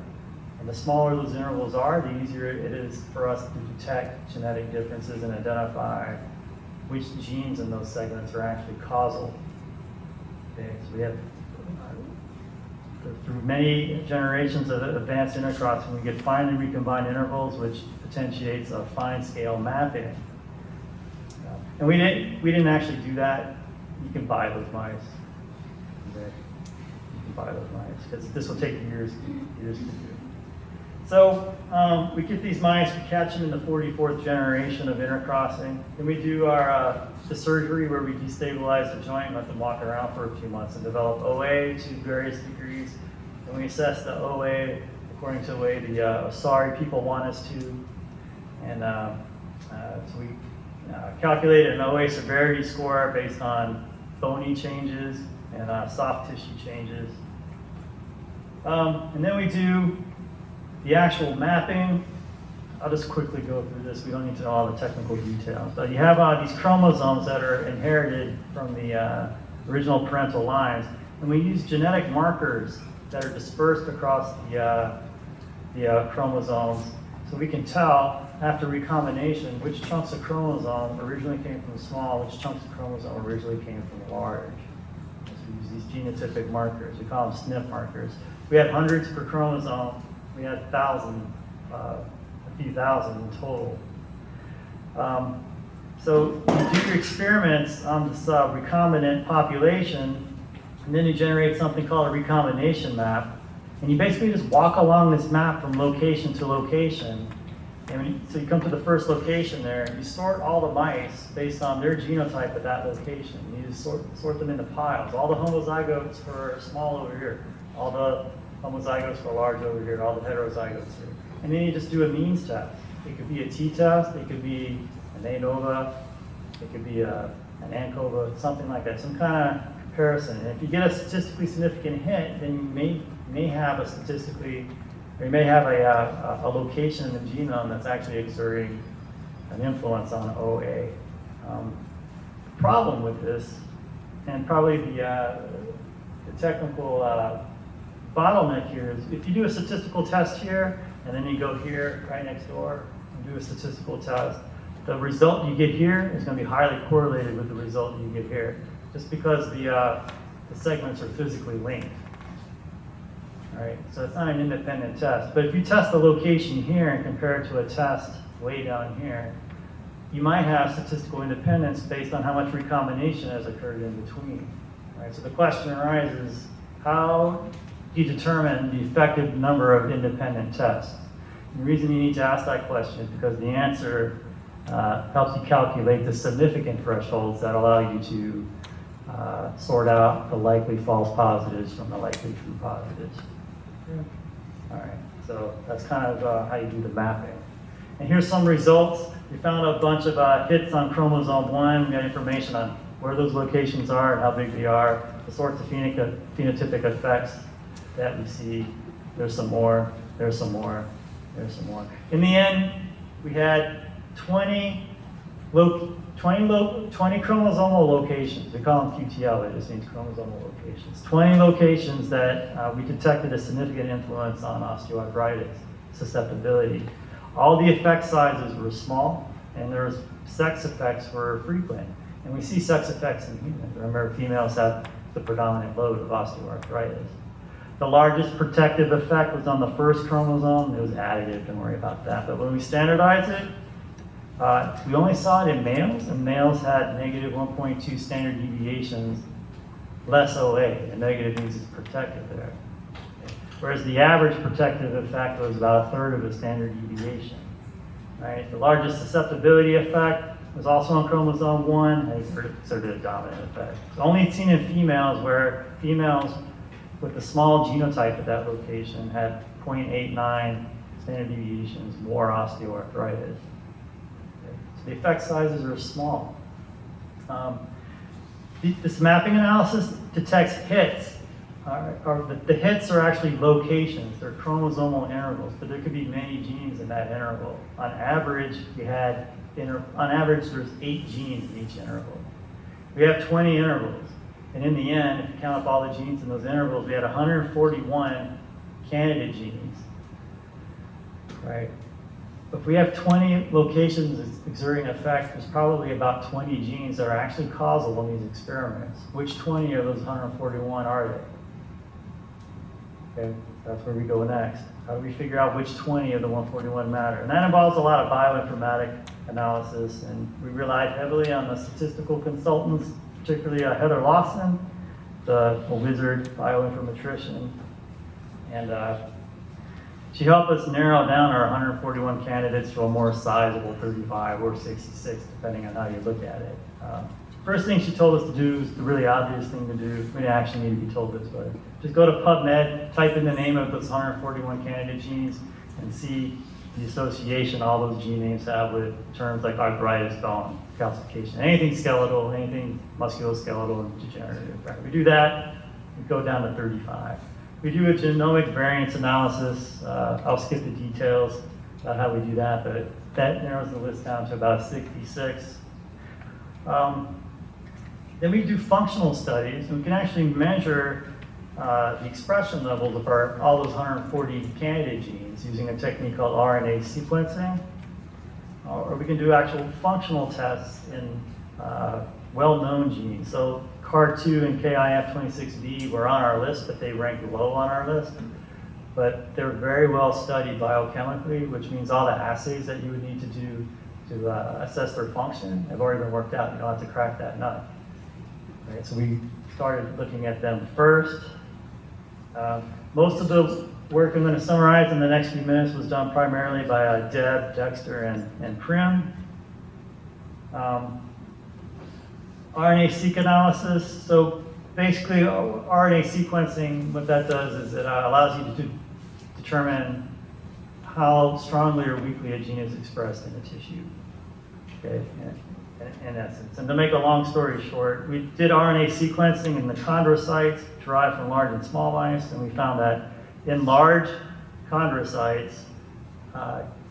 And the smaller those intervals are, the easier it is for us to detect genetic differences and identify which genes in those segments are actually causal. Okay, so we have, through many generations of advanced intercrossing, we get finely recombined intervals, which potentiates a fine scale mapping. And we didn't actually do that. You can buy those mice. Okay. You can buy those mice, because this will take years to do. So we get these mice, we catch them in the 44th generation of intercrossing. Then we do the surgery where we destabilize the joint and let them walk around for a few months and develop OA to various degrees. And we assess the OA according to the way the Osari people want us to. And so we calculate an OA severity score based on bony changes and soft tissue changes. And then we do the actual mapping. I'll just quickly go through this. We don't need to know all the technical details. But you have these chromosomes that are inherited from the original parental lines. And we use genetic markers that are dispersed across the chromosomes. So we can tell after recombination which chunks of chromosome originally came from the small, which chunks of chromosome originally came from the large. So we use these genotypic markers. We call them SNP markers. We had hundreds per chromosome. We had a few thousand in total. So you do your experiments on this recombinant population, and then you generate something called a recombination map. And you basically just walk along this map from location to location. And so you come to the first location there, and you sort all the mice based on their genotype at that location. You just sort them into piles. All the homozygotes for small over here, all the homozygotes for large over here, all the heterozygotes here. And then you just do a means test. It could be a t-test, it could be an ANOVA, it could be an ANCOVA, something like that, some kind of comparison. And if you get a statistically significant hit, then you may have a location in the genome that's actually exerting an influence on OA. The problem with this, and probably the technical bottleneck here, is if you do a statistical test here, and then you go here right next door and do a statistical test, the result you get here is going to be highly correlated with the result you get here, just because the segments are physically linked. All right, so it's not an independent test. But if you test the location here and compare it to a test way down here, you might have statistical independence based on how much recombination has occurred in between. All right, so the question arises, how do you determine the effective number of independent tests? And the reason you need to ask that question is because the answer helps you calculate the significant thresholds that allow you to sort out the likely false positives from the likely true positives. All right, so that's kind of how you do the mapping. And here's some results. We found a bunch of hits on chromosome 1. We got information on where those locations are and how big they are, the sorts of phenotypic effects that we see. There's some more, there's some more, there's some more. In the end, we had 20 chromosomal locations. We call them QTL, it just means chromosomal locations. 20 locations that we detected a significant influence on osteoarthritis, susceptibility. All the effect sizes were small, and their sex effects were frequent. And we see sex effects in humans. Remember, females have the predominant load of osteoarthritis. The largest protective effect was on the first chromosome. It was additive, don't worry about that. But when we standardized it, we only saw it in males, and males had negative 1.2 standard deviations less OA, and negative means it's protective there. Okay. Whereas the average protective effect was about a third of a standard deviation. Right? The largest susceptibility effect was also on chromosome 1, and exerted a dominant effect. It's only seen in females, where females with a small genotype at that location had 0.89 standard deviations more osteoarthritis. The effect sizes are small. This mapping analysis detects hits. The hits are actually locations. They're chromosomal intervals, but there could be many genes in that interval. On average, there's 8 genes in each interval. We have 20 intervals. And in the end, if you count up all the genes in those intervals, we had 141 candidate genes, right? If we have 20 locations exerting effect, there's probably about 20 genes that are actually causal in these experiments. Which 20 of those 141 are they? Okay, that's where we go next. How do we figure out which 20 of the 141 matter? And that involves a lot of bioinformatic analysis, and we relied heavily on the statistical consultants, particularly Heather Lawson, a wizard bioinformatician, and she helped us narrow down our 141 candidates to a more sizable 35 or 66, depending on how you look at it. First thing she told us to do is the really obvious thing to do. We didn't actually need to be told this, but just go to PubMed, type in the name of those 141 candidate genes, and see the association all those gene names have with terms like arthritis, bone, calcification, anything skeletal, anything musculoskeletal and degenerative. Right? We do that, we go down to 35. We do a genomic variance analysis. I'll skip the details about how we do that, but that narrows the list down to about 66. Then we do functional studies, and we can actually measure the expression levels of all those 140 candidate genes using a technique called RNA sequencing. Or we can do actual functional tests in well-known genes. So CAR2 and KIF26B were on our list, but they ranked low on our list. But they're very well studied biochemically, which means all the assays that you would need to do to assess their function have already been worked out. You don't have to crack that nut. Right, so we started looking at them first. Most of the work I'm going to summarize in the next few minutes was done primarily by Deb, Dexter, and Prim. RNA-seq analysis. So basically, RNA sequencing, what that does is it allows you to determine how strongly or weakly a gene is expressed in a tissue. Okay, in essence. And to make a long story short, we did RNA sequencing in the chondrocytes derived from large and small mice, and we found that in large chondrocytes,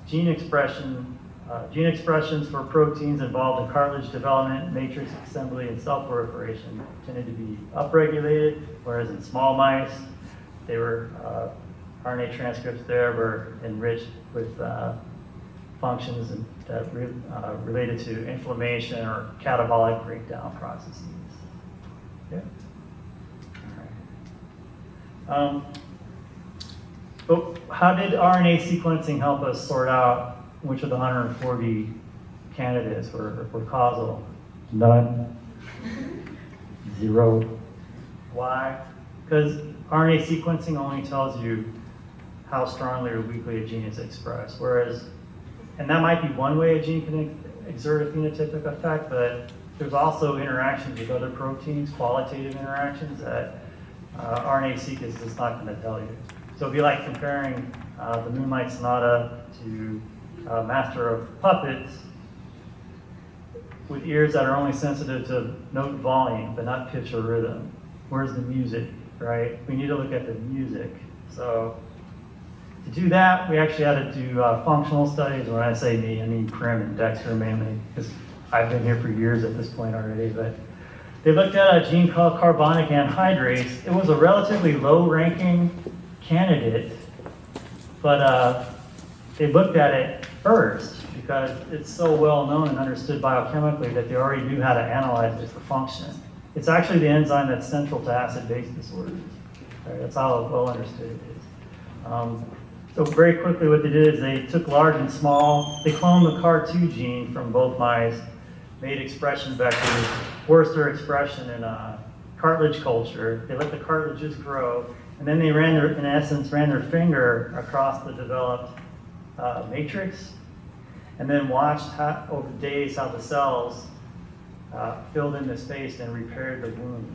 gene expressions for proteins involved in cartilage development, matrix assembly, and cell proliferation tended to be upregulated, whereas in small mice, they were RNA transcripts there were enriched with functions that related to inflammation or catabolic breakdown processes. Yeah. All right. But how did RNA sequencing help us sort out which of the 140 candidates were causal? None. Zero. Why? Because RNA sequencing only tells you how strongly or weakly a gene is expressed, and that might be one way a gene can exert a phenotypic effect, but there's also interactions with other proteins, qualitative interactions that RNA-seq is just not going to tell you. So it'd be like comparing the Moonlight Sonata to Master of Puppets with ears that are only sensitive to note volume, but not pitch or rhythm. Where's the music, right? We need to look at the music. So to do that, we actually had to do functional studies. When I say me, I mean Prim and Dexter mainly, because I've been here for years at this point already. But they looked at a gene called carbonic anhydrase. It was a relatively low-ranking candidate, but they looked at it first because it's so well known and understood biochemically that they already knew how to analyze it for function. It's actually the enzyme that's central to acid-base disorders. Right? That's how well understood it is. So very quickly what they did is they took large and small, they cloned the CAR2 gene from both mice, made expression vectors, forced their expression in cartilage culture. They let the cartilages grow, and then they ran their finger across the developed matrix, and then watched over days how the cells filled in the space and repaired the wound.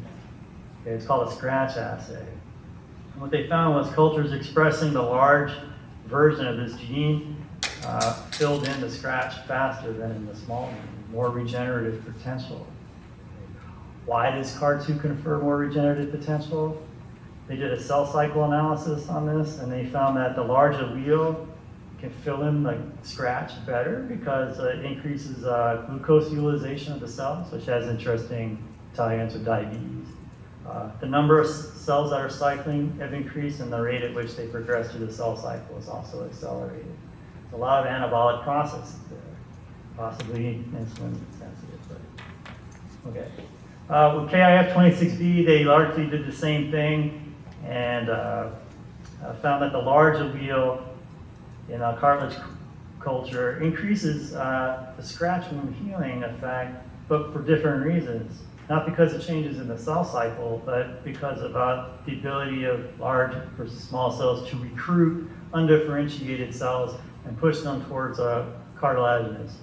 Okay, it's called a scratch assay. And what they found was cultures expressing the large version of this gene filled in the scratch faster than in the small one, more regenerative potential. Why does CAR2 confer more regenerative potential? They did a cell cycle analysis on this, and they found that the large allele can fill in the scratch better because it increases glucose utilization of the cells, which has interesting tie into diabetes. The number of cells that are cycling have increased, and the rate at which they progress through the cell cycle is also accelerated. There's a lot of anabolic processes there, possibly insulin sensitive, but okay. With KIF26B, they largely did the same thing, and found that the large allele in cartilage culture increases the scratch wound healing effect, but for different reasons. Not because it changes in the cell cycle, but because of the ability of large versus small cells to recruit undifferentiated cells and push them towards a cartilaginous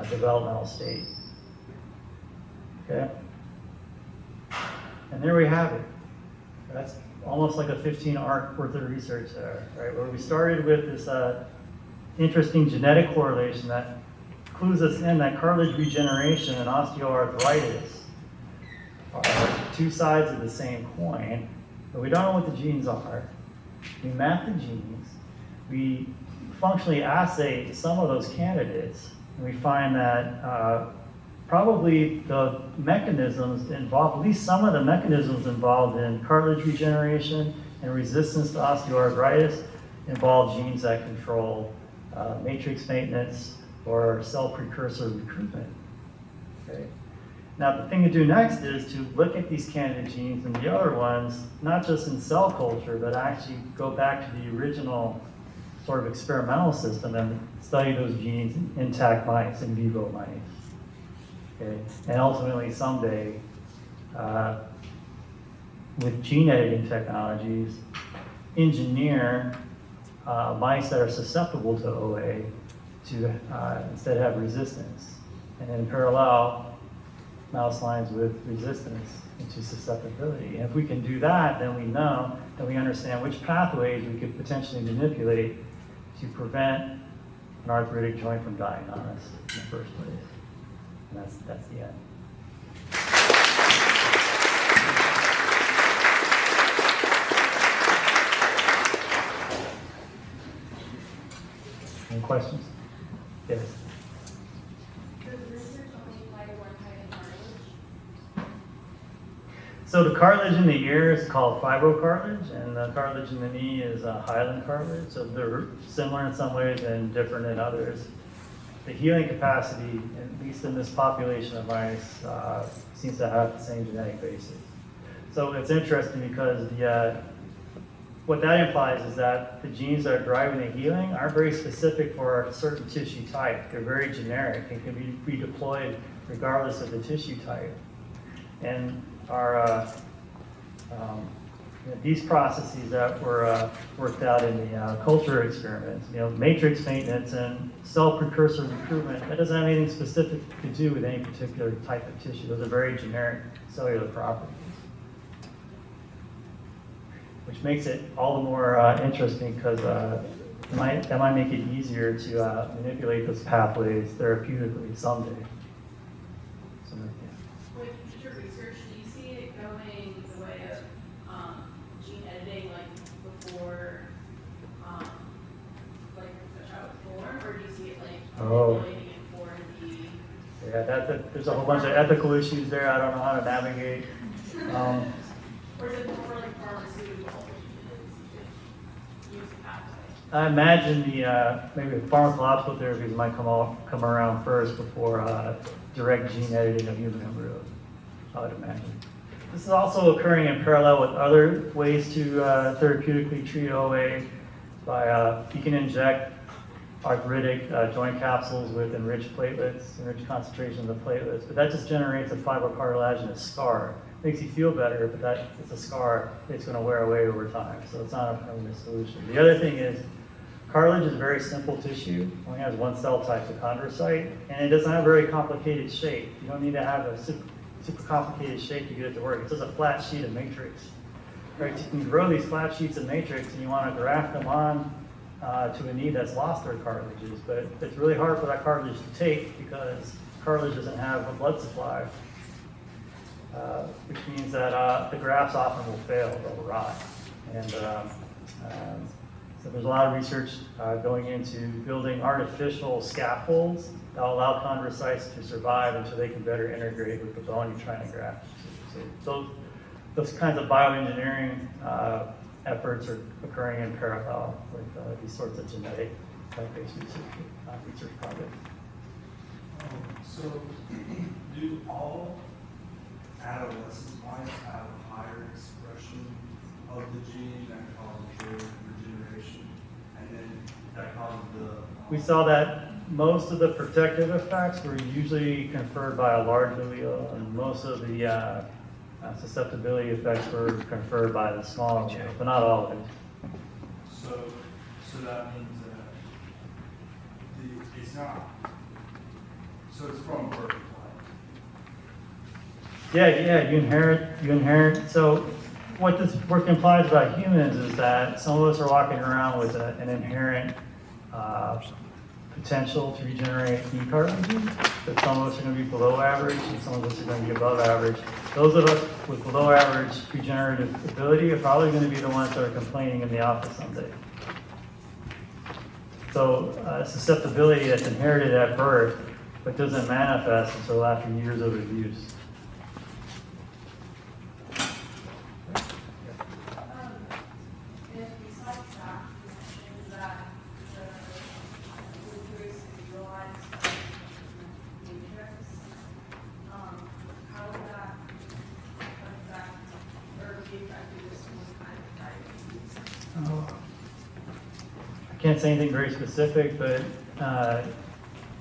developmental state. Okay? And there we have it. That's almost like a 15-arc worth of research there, right? Where we started with this interesting genetic correlation that clues us in that cartilage regeneration and osteoarthritis are two sides of the same coin, but we don't know what the genes are. We map the genes, we functionally assay some of those candidates, and we find that probably the mechanisms involved, at least some of the mechanisms involved in cartilage regeneration and resistance to osteoarthritis involve genes that control matrix maintenance or cell precursor recruitment. Okay? Now, the thing to do next is to look at these candidate genes and the other ones, not just in cell culture, but actually go back to the original sort of experimental system and study those genes in intact mice, in vivo mice. Okay? And ultimately, someday, with gene editing technologies, engineer mice that are susceptible to OA to instead have resistance. And in parallel, mouse lines with resistance into susceptibility. And if we can do that, then we know, then we understand which pathways we could potentially manipulate to prevent an arthritic joint from dying on us in the first place. And that's the end. Any questions? Yes. So the cartilage in the ear is called fibrocartilage, and the cartilage in the knee is hyaline cartilage. So they're similar in some ways and different in others. The healing capacity, at least in this population of mice, seems to have the same genetic basis. So it's interesting because what that implies is that the genes that are driving the healing aren't very specific for a certain tissue type. They're very generic and can be redeployed regardless of the tissue type. And these processes that were worked out in the culture experiments, matrix maintenance and cell precursor recruitment, that doesn't have anything specific to do with any particular type of tissue. Those are very generic cellular properties, which makes it all the more interesting because that might make it easier to manipulate those pathways therapeutically someday. So, yeah. With future research, do you see it going the way of gene editing, like before, like the child was born, or do you see it like manipulating it for the? Yeah, there's a whole bunch of ethical issues there. I don't know how to navigate. Or is it more like pharmaceutical? Use the pathway? I imagine maybe the pharmacological therapies might come around first before direct gene editing of human embryos. I would imagine. This is also occurring in parallel with other ways to therapeutically treat OA by you can inject arthritic joint capsules with enriched platelets, enriched concentrations of platelets, but that just generates a fibrocartilaginous scar. Makes you feel better, but it's a scar. It's going to wear away over time, so it's not a permanent solution. The other thing is, cartilage is very simple tissue. It only has one cell type, the chondrocyte, and it doesn't have a very complicated shape. You don't need to have a super complicated shape to get it to work. It's just a flat sheet of matrix. Right? You can grow these flat sheets of matrix, and you want to graft them on to a knee that's lost their cartilages, but it's really hard for that cartilage to take because cartilage doesn't have a blood supply. Which means that the grafts often will fail, they'll rot. And So there's a lot of research going into building artificial scaffolds that will allow chondrocytes to survive until they can better integrate with the bone you're trying to graft. So those kinds of bioengineering efforts are occurring in parallel with these sorts of genetic type-based research projects. So, do all adolescent mice have a higher expression of the gene that causes their regeneration, and then that causes the? We saw that most of the protective effects were usually conferred by a large allele, and most of the susceptibility effects were conferred by the small allele, but not all of it. So that means that it's not. So it's from birth, right? Yeah, you inherit. So what this work implies about humans is that some of us are walking around with an inherent potential to regenerate knee cartilage, but some of us are going to be below average and some of us are going to be above average. Those of us with below average regenerative ability are probably going to be the ones that are complaining in the office someday. So susceptibility that's inherited at birth but doesn't manifest until after years of abuse. If besides that, you mentioned that the glucose is utilized in the matrix, how would that affect or be affected with some kind of diabetes? I can't say anything very specific, but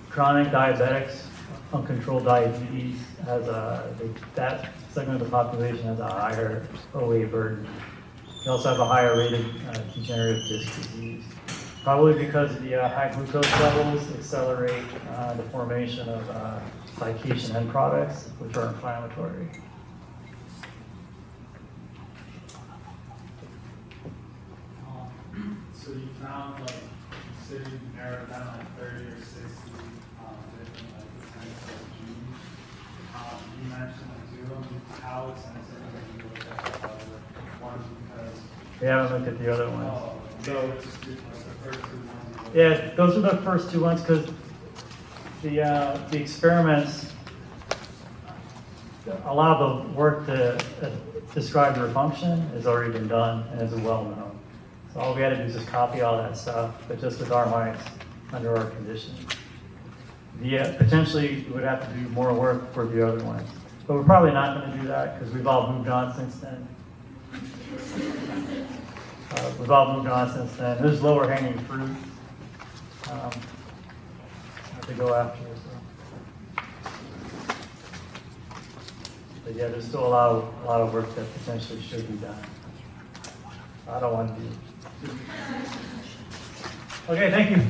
chronic diabetics, uncontrolled diabetes, that segment of the population has a higher OA burden. They also have a higher rate of degenerative disc disease. Probably because the high glucose levels accelerate the formation of glycation end products, which are inflammatory. So you found, like, say you narrowed down like 30 or 60 different like potential genes. You mentioned like two of them. How extensive have you looked at the other ones? Because We haven't looked at the other ones. so just do, like, the first two ones. Yeah, those are the first two ones because the experiments, a lot of the work to describe their function has already been done and is well known. So all we had to do is just copy all that stuff, but just with our mice under our conditions. Potentially we would have to do more work for the other ones, but we're probably not going to do that because we've all moved on since then. There's lower hanging fruit to go after. So. But yeah, there's still a lot of work that potentially should be done. I don't want to do. Okay, thank you.